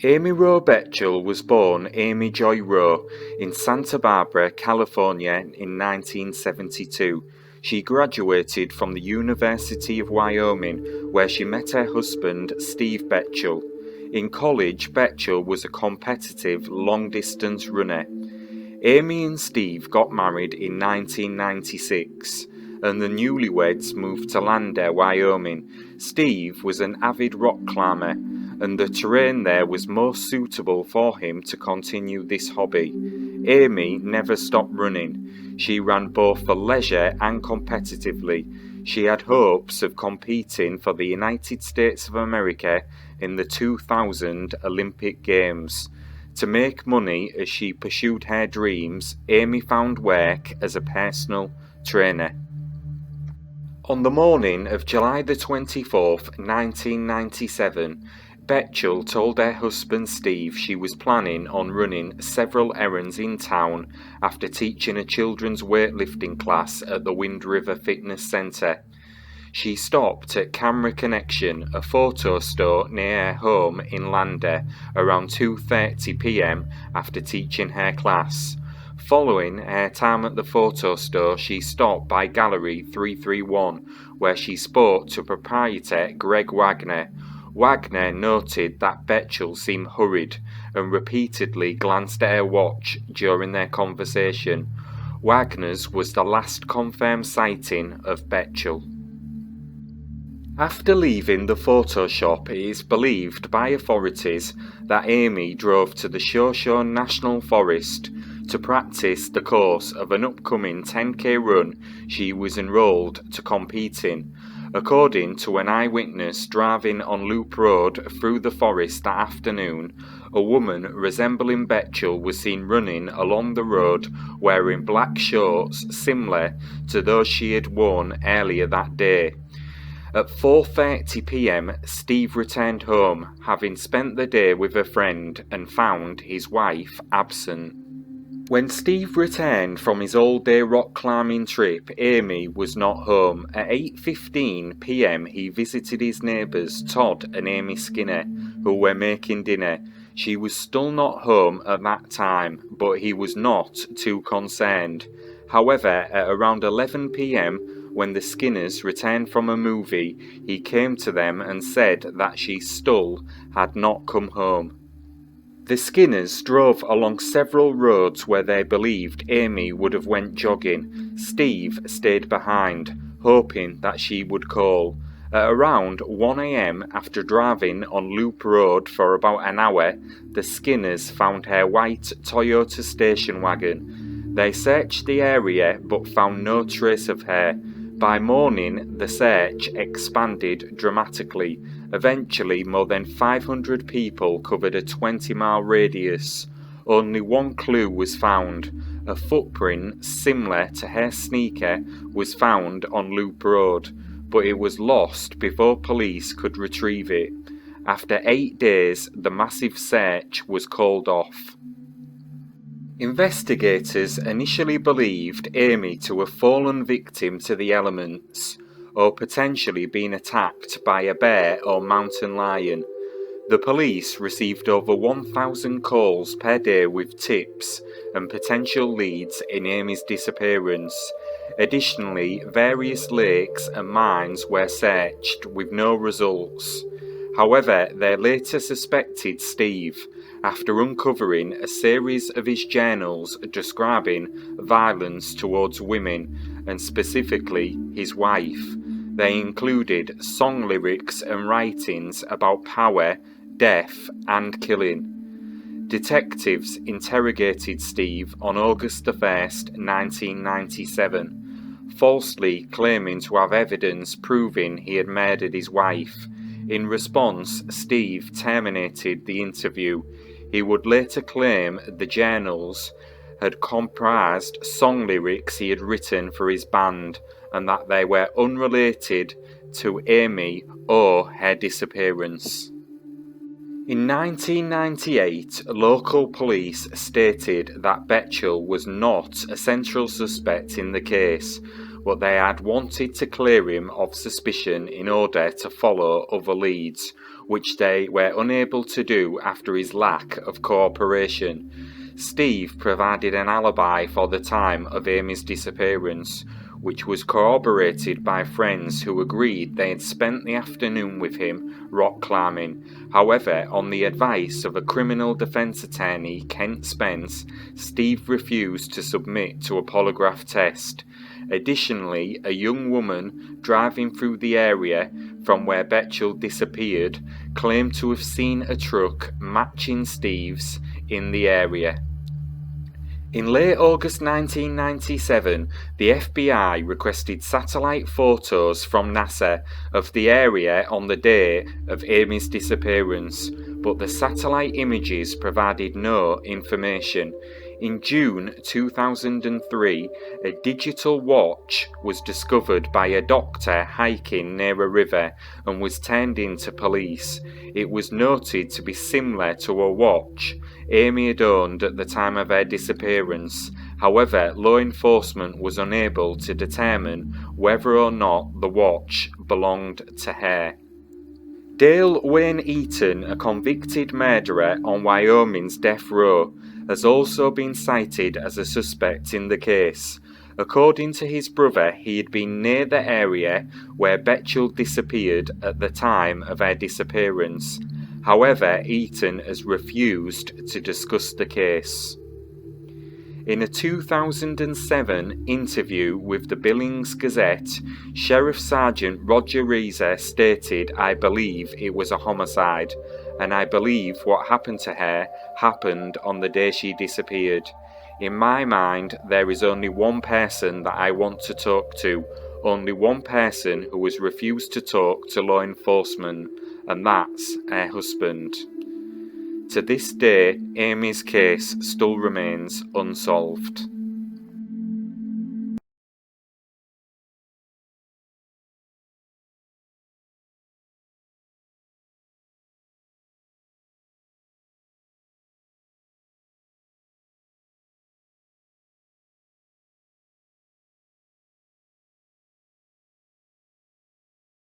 Amy Wroe Bechtel was born Amy Joy Wroe in Santa Barbara, California in 1972. She graduated from the University of Wyoming, where she met her husband Steve Bechtel. In college, Bechtel was a competitive long-distance runner. Amy and Steve got married in 1996, and the newlyweds moved to Lander, Wyoming. Steve was an avid rock climber, and the terrain there was more suitable for him to continue this hobby. Amy never stopped running. She ran both for leisure and competitively. She had hopes of competing for the United States of America in the 2000 Olympic Games. To make money as she pursued her dreams, Amy found work as a personal trainer. On the morning of July the 24th, 1997, Bechtel told her husband Steve she was planning on running several errands in town after teaching a children's weightlifting class at the Wind River Fitness Center. She stopped at Camera Connection, a photo store near her home in Lander, around 2:30 p.m. after teaching her class. Following her time at the photo store, she stopped by Gallery 331, where she spoke to proprietor Greg Wagner. Wagner noted that Bechtel seemed hurried and repeatedly glanced at her watch during their conversation. Wagner's was the last confirmed sighting of Bechtel. After leaving the photo shop, it is believed by authorities that Amy drove to the Shoshone National Forest to practice the course of an upcoming 10K run she was enrolled to compete in. According to an eyewitness driving on Loop Road through the forest that afternoon, a woman resembling Bechtel was seen running along the road wearing black shorts similar to those she had worn earlier that day. At 4:30 p.m, Steve returned home, having spent the day with a friend, and found his wife absent. When Steve returned from his all-day rock climbing trip, Amy was not home. At 8:15 p.m, he visited his neighbours Todd and Amy Skinner, who were making dinner. She was still not home at that time, but he was not too concerned. However, at around 11 p.m, when the Skinners returned from a movie, he came to them and said that she still had not come home. The Skinners drove along several roads where they believed Amy would have went jogging. Steve stayed behind, hoping that she would call. At around 1 a.m, after driving on Loop Road for about an hour, the Skinners found her white Toyota station wagon. They searched the area but found no trace of her. By morning, the search expanded dramatically. Eventually, more than 500 people covered a 20-mile radius. Only one clue was found. A footprint similar to her sneaker was found on Loop Road, but it was lost before police could retrieve it. After 8 days, the massive search was called off. Investigators initially believed Amy to have fallen victim to the elements, or potentially been attacked by a bear or mountain lion. The police received over 1,000 calls per day with tips and potential leads in Amy's disappearance. Additionally, various lakes and mines were searched with no results. However, they later suspected Steve after uncovering a series of his journals describing violence towards women, and specifically his wife. They included song lyrics and writings about power, death, and killing. Detectives interrogated Steve on August 1st, 1997, falsely claiming to have evidence proving he had murdered his wife. In response, Steve terminated the interview. He would later claim the journals had comprised song lyrics he had written for his band and that they were unrelated to Amy or her disappearance. In 1998, local police stated that Bechtel was not a central suspect in the case, but they had wanted to clear him of suspicion in order to follow other leads. which they were unable to do after his lack of cooperation. Steve provided an alibi for the time of Amy's disappearance, which was corroborated by friends who agreed they had spent the afternoon with him rock climbing. However, on the advice of a criminal defence attorney, Kent Spence, Steve refused to submit to a polygraph test. Additionally, a young woman driving through the area from where Bechtel disappeared claimed to have seen a truck matching Steve's in the area. In late August 1997, the FBI requested satellite photos from NASA of the area on the day of Amy's disappearance, but the satellite images provided no information. In June 2003, a digital watch was discovered by a doctor hiking near a river and was turned in to police. It was noted to be similar to a watch Amy had owned at the time of her disappearance. However, law enforcement was unable to determine whether or not the watch belonged to her. Dale Wayne Eaton, a convicted murderer on Wyoming's death row, has also been cited as a suspect in the case. According to his brother, he had been near the area where Bechtel disappeared at the time of her disappearance. However, Eaton has refused to discuss the case. In a 2007 interview with the Billings Gazette, Sheriff Sergeant Roger Reeser stated, "I believe it was a homicide, and I believe what happened to her happened on the day she disappeared. In my mind, there is only one person that I want to talk to, only one person who has refused to talk to law enforcement, and that's her husband." To this day, Amy's case still remains unsolved.